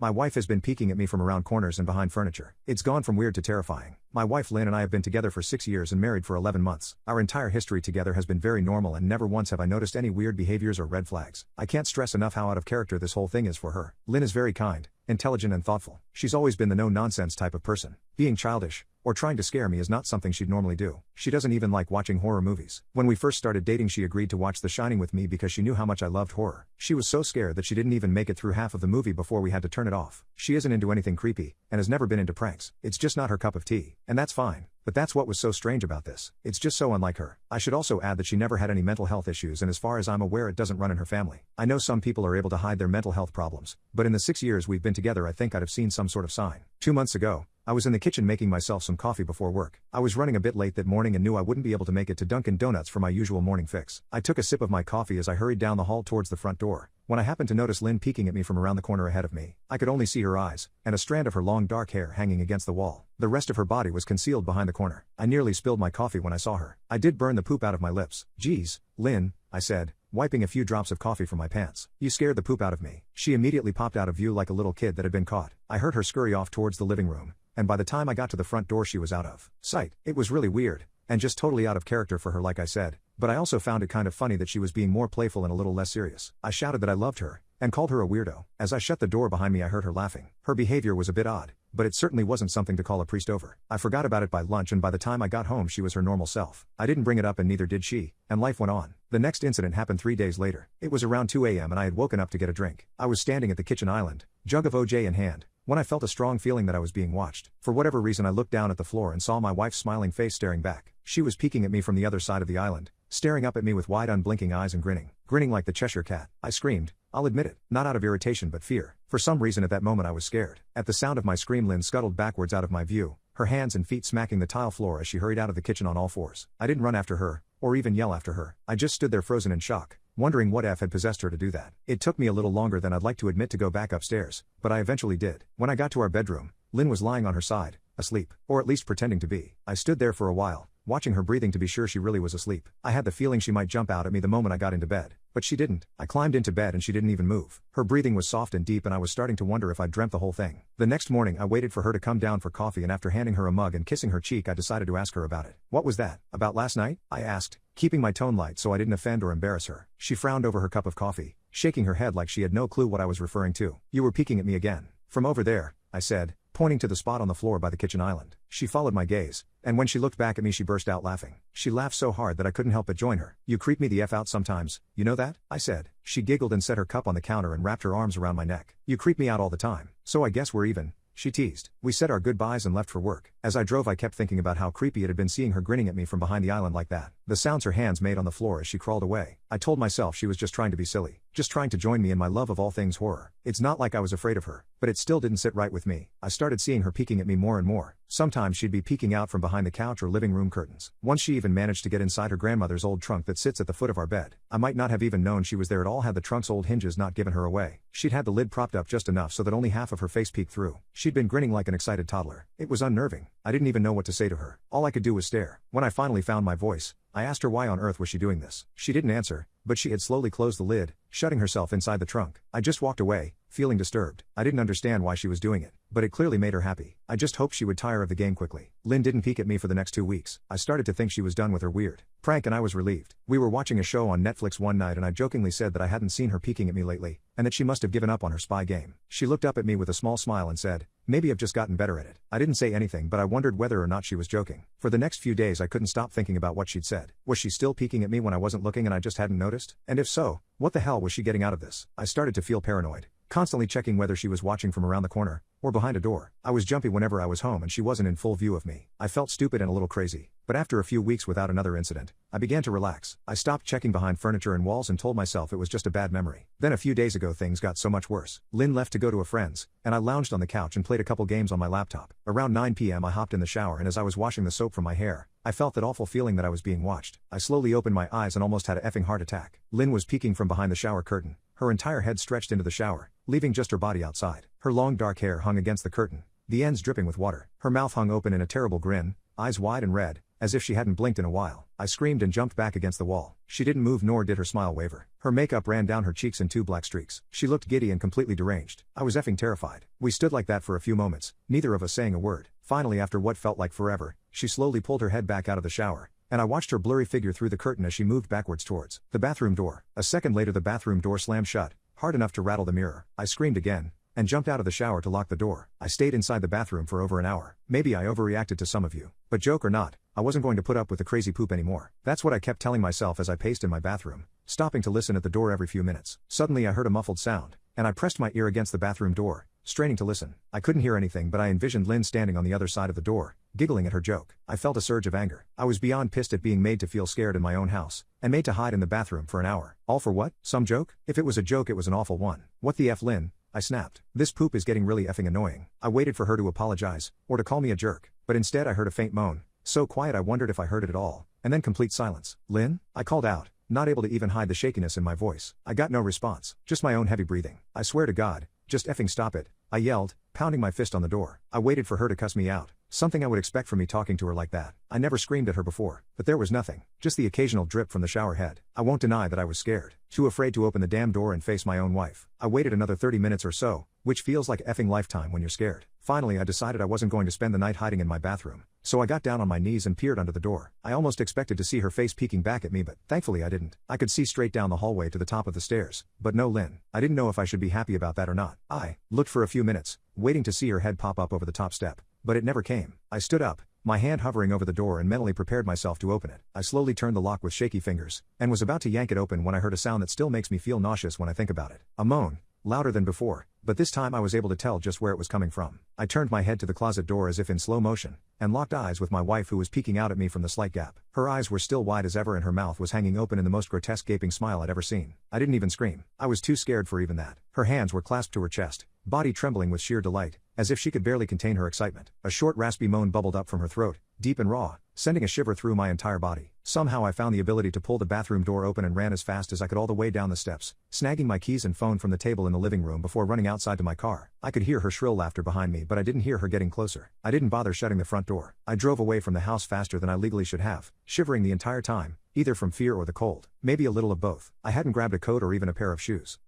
My wife has been peeking at me from around corners and behind furniture. It's gone from weird to terrifying. My wife Lynn and I have been together for 6 years and married for 11 months. Our entire history together has been very normal and never once have I noticed any weird behaviors or red flags. I can't stress enough how out of character this whole thing is for her. Lynn is very kind, intelligent and thoughtful. She's always been the no-nonsense type of person. Being childish, or trying to scare me is not something she'd normally do. She doesn't even like watching horror movies. When we first started dating she agreed to watch The Shining with me because she knew how much I loved horror. She was so scared that she didn't even make it through half of the movie before we had to turn it off. She isn't into anything creepy, and has never been into pranks. It's just not her cup of tea. And that's fine. But that's what was so strange about this. It's just so unlike her. I should also add that she never had any mental health issues and as far as I'm aware it doesn't run in her family. I know some people are able to hide their mental health problems, but in the 6 years we've been together I think I'd have seen some sort of sign. 2 months ago, I was in the kitchen making myself some coffee before work. I was running a bit late that morning and knew I wouldn't be able to make it to Dunkin' Donuts for my usual morning fix. I took a sip of my coffee as I hurried down the hall towards the front door, when I happened to notice Lynn peeking at me from around the corner ahead of me. I could only see her eyes, and a strand of her long dark hair hanging against the wall. The rest of her body was concealed behind the corner. I nearly spilled my coffee when I saw her. I did burn the poop out of my lips. "Geez, Lynn," I said, wiping a few drops of coffee from my pants. "You scared the poop out of me." She immediately popped out of view like a little kid that had been caught. I heard her scurry off towards the living room, and by the time I got to the front door she was out of sight. It was really weird, and just totally out of character for her like I said, but I also found it kind of funny that she was being more playful and a little less serious. I shouted that I loved her, and called her a weirdo. As I shut the door behind me I heard her laughing. Her behavior was a bit odd, but it certainly wasn't something to call a priest over. I forgot about it by lunch and by the time I got home she was her normal self. I didn't bring it up and neither did she, and life went on. The next incident happened 3 days later. It was around 2 a.m. and I had woken up to get a drink. I was standing at the kitchen island, jug of OJ in hand, when I felt a strong feeling that I was being watched. For whatever reason I looked down at the floor and saw my wife's smiling face staring back. She was peeking at me from the other side of the island, staring up at me with wide unblinking eyes and grinning like the Cheshire Cat. I screamed. I'll admit it, not out of irritation but fear. For some reason at that moment I was scared. At the sound of my scream Lynn scuttled backwards out of my view, her hands and feet smacking the tile floor as she hurried out of the kitchen on all fours. I didn't run after her, or even yell after her. I just stood there frozen in shock, wondering what had possessed her to do that. It took me a little longer than I'd like to admit to go back upstairs, but I eventually did. When I got to our bedroom, Lynn was lying on her side, asleep, or at least pretending to be. I stood there for a while, watching her breathing to be sure she really was asleep. I had the feeling she might jump out at me the moment I got into bed, but she didn't. I climbed into bed and she didn't even move. Her breathing was soft and deep and I was starting to wonder if I'd dreamt the whole thing. The next morning I waited for her to come down for coffee and after handing her a mug and kissing her cheek I decided to ask her about it. "What was that, about last night?" I asked, keeping my tone light so I didn't offend or embarrass her. She frowned over her cup of coffee, shaking her head like she had no clue what I was referring to. "You were peeking at me again. From over there," I said, pointing to the spot on the floor by the kitchen island. She followed my gaze, and when she looked back at me she burst out laughing. She laughed so hard that I couldn't help but join her. "You creep me the F out sometimes, you know that?" I said. She giggled and set her cup on the counter and wrapped her arms around my neck. "You creep me out all the time. So I guess we're even," she teased. We said our goodbyes and left for work. As I drove I kept thinking about how creepy it had been seeing her grinning at me from behind the island like that. The sounds her hands made on the floor as she crawled away. I told myself she was just trying to be silly, just trying to join me in my love of all things horror. It's not like I was afraid of her, but it still didn't sit right with me. I started seeing her peeking at me more and more. Sometimes she'd be peeking out from behind the couch or living room curtains. Once she even managed to get inside her grandmother's old trunk that sits at the foot of our bed. I might not have even known she was there at all had the trunk's old hinges not given her away. She'd had the lid propped up just enough so that only half of her face peeked through. She'd been grinning like an excited toddler. It was unnerving. I didn't even know what to say to her. All I could do was stare. When I finally found my voice, I asked her why on earth was she doing this. She didn't answer, but she had slowly closed the lid, shutting herself inside the trunk. I just walked away, feeling disturbed. I didn't understand why she was doing it, but it clearly made her happy. I just hoped she would tire of the game quickly. Lynn didn't peek at me for the next 2 weeks. I started to think she was done with her weird prank and I was relieved. We were watching a show on Netflix one night and I jokingly said that I hadn't seen her peeking at me lately, and that she must have given up on her spy game. She looked up at me with a small smile and said, "Maybe I've just gotten better at it." I didn't say anything but I wondered whether or not she was joking. For the next few days I couldn't stop thinking about what she'd said. Was she still peeking at me when I wasn't looking and I just hadn't noticed? And if so, what the hell was she getting out of this? I started to feel paranoid, constantly checking whether she was watching from around the corner, or behind a door. I was jumpy whenever I was home and she wasn't in full view of me. I felt stupid and a little crazy. But after a few weeks without another incident, I began to relax. I stopped checking behind furniture and walls and told myself it was just a bad memory. Then a few days ago things got so much worse. Lynn left to go to a friend's, and I lounged on the couch and played a couple games on my laptop. Around 9 p.m. I hopped in the shower and as I was washing the soap from my hair, I felt that awful feeling that I was being watched. I slowly opened my eyes and almost had a effing heart attack. Lynn was peeking from behind the shower curtain, her entire head stretched into the shower, leaving just her body outside. Her long dark hair hung against the curtain, the ends dripping with water. Her mouth hung open in a terrible grin, eyes wide and red, as if she hadn't blinked in a while. I screamed and jumped back against the wall. She didn't move nor did her smile waver. Her makeup ran down her cheeks in 2 black streaks. She looked giddy and completely deranged. I was effing terrified. We stood like that for a few moments, neither of us saying a word. Finally, after what felt like forever, she slowly pulled her head back out of the shower, and I watched her blurry figure through the curtain as she moved backwards towards the bathroom door. A second later, the bathroom door slammed shut, hard enough to rattle the mirror. I screamed again, and jumped out of the shower to lock the door. I stayed inside the bathroom for over an hour. Maybe I overreacted to some of you, but joke or not, I wasn't going to put up with the crazy poop anymore. That's what I kept telling myself as I paced in my bathroom, stopping to listen at the door every few minutes. Suddenly I heard a muffled sound, and I pressed my ear against the bathroom door, straining to listen. I couldn't hear anything, but I envisioned Lynn standing on the other side of the door, giggling at her joke. I felt a surge of anger. I was beyond pissed at being made to feel scared in my own house, and made to hide in the bathroom for an hour. All for what? Some joke? If it was a joke, it was an awful one. What the F, Lynn? I snapped. This poop is getting really effing annoying. I waited for her to apologize, or to call me a jerk, but instead I heard a faint moan, so quiet I wondered if I heard it at all, and then complete silence. Lynn? I called out, not able to even hide the shakiness in my voice. I got no response, just my own heavy breathing. I swear to God, just effing stop it, I yelled, pounding my fist on the door. I waited for her to cuss me out, something I would expect from me talking to her like that. I never screamed at her before, but there was nothing, just the occasional drip from the shower head. I won't deny that I was scared, too afraid to open the damn door and face my own wife. I waited another 30 minutes or so, which feels like effing lifetime when you're scared. Finally, I decided I wasn't going to spend the night hiding in my bathroom, so I got down on my knees and peered under the door. I almost expected to see her face peeking back at me, but thankfully I didn't. I could see straight down the hallway to the top of the stairs, but no Lynn. I didn't know if I should be happy about that or not. I looked for a few minutes, waiting to see her head pop up over the top step, but it never came. I stood up, my hand hovering over the door, and mentally prepared myself to open it. I slowly turned the lock with shaky fingers, and was about to yank it open when I heard a sound that still makes me feel nauseous when I think about it. A moan, louder than before, but this time I was able to tell just where it was coming from. I turned my head to the closet door as if in slow motion, and locked eyes with my wife, who was peeking out at me from the slight gap. Her eyes were still wide as ever and her mouth was hanging open in the most grotesque gaping smile I'd ever seen. I didn't even scream. I was too scared for even that. Her hands were clasped to her chest, body trembling with sheer delight, as if she could barely contain her excitement. A short raspy moan bubbled up from her throat, deep and raw, sending a shiver through my entire body. Somehow I found the ability to pull the bathroom door open and ran as fast as I could all the way down the steps, snagging my keys and phone from the table in the living room before running outside to my car. I could hear her shrill laughter behind me, but I didn't hear her getting closer. I didn't bother shutting the front door. I drove away from the house faster than I legally should have, shivering the entire time, either from fear or the cold, maybe a little of both. I hadn't grabbed a coat or even a pair of shoes.